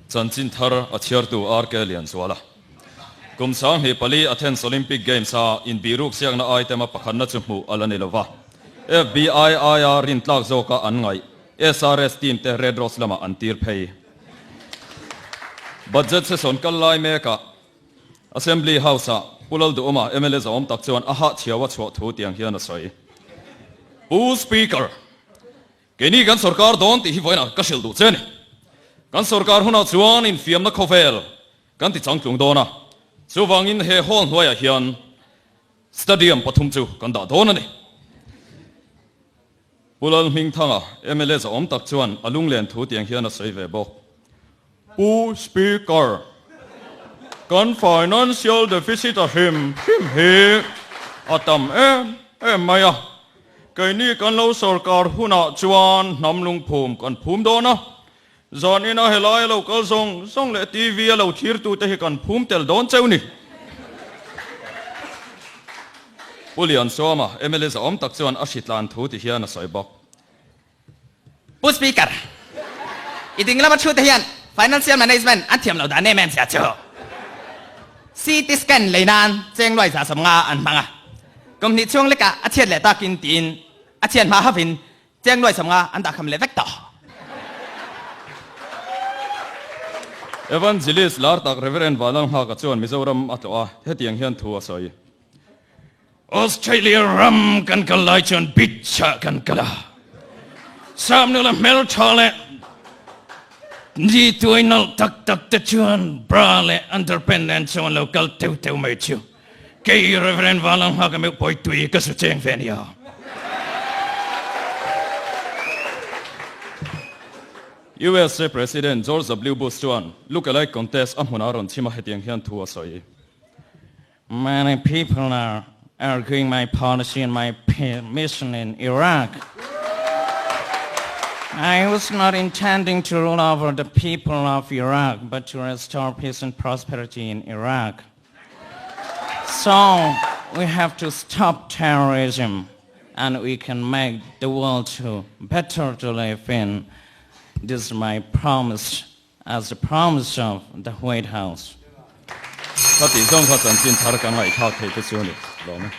Chanchin thar a chiar tu arkelian swala. Kum sang he pali Athens Olympic Games in Biruk siang na item pakhan na chummu alanilova. FBI IR rin tlak zoka an ngai. SRS team te Red Cross lama antir pay. Budget se son kallai meka. Assembly House pulal du oma MLS om tak chuan aha chiawa chho thu tiang hian a soi. U speaker. Keni kan sarkar don ti hi voina kasil du cheni. Kan sarkar huna chuan in fiam na khovel. Kan ti changtlung dona. Chuwangin he hol hnuaya hian stadium pathum chu kan da don ani. Pulal ming thanga MLS om tak chuan alung len thu tiang hian a soi ve bok. U speaker. Kan financial deficit him he atam maya. Cái ni kan lo sarkar huna chuan namlung phum kan phum dona. Zon ina helai lo kal song le TV lo thir tu te kan phum tel don cheu ni. Pulian soma MLS om tak chuan ashitlan thu ti hian a soi bok. Bu speaker. Iding lama chu te hian financial management an thiam lo da ne men sia chu. CT scan leinan cheng loi sa sam nga an manga. Kom ni chuang leka a thiat le ta kin tin a thian ma havin cheng loi sam nga an da kham le vek to. Evangelist lar tak Reverend Walang ha ka chuan Mizoram atwa hetiang hian thu a soi. Australia ram kan kalai chuan bitcha kan kala. Sam nula mel thole. Ni tuinal tak te chuan brale underpendent chuan local teu mai chu. Kei Reverend Walang ha ka me poi tui ka su cheng venia. USA President George W. Bush chuan look-alike contest amhunaron chima hetiang hian thu a soi. Many people are arguing my policy and my mission in Iraq. I was not intending to rule over the people of Iraq, but to restore peace and prosperity in Iraq. So we have to stop terrorism, and we can make the world better to live in. This is my promise, as the promise of the White House. Khati zong kha chanchin thar ka ngai thak thei te chu ni lo me.